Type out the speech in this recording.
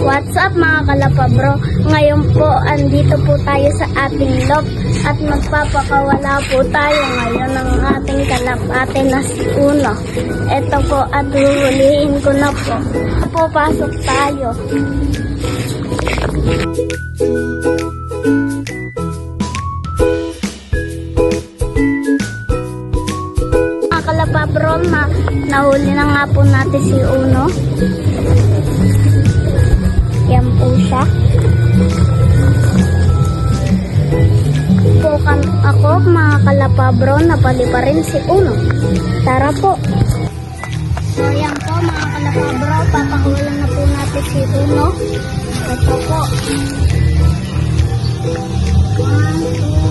What's up mga kalapabro? Ngayon po, andito po tayo sa ating loft at magpapakawala po tayo ngayon ng ating kalapate na si Uno. Ito po at huhulihin ko na po. Pasok tayo. Mga kalapabro, nahuli na nga po natin si Uno. Yan po siya. Ako, mga kalapabro, napali pa rin si Uno. Tara po. So, yan po, mga kalapabro, papakawalan na po natin si Uno. Ito po. 1, 2,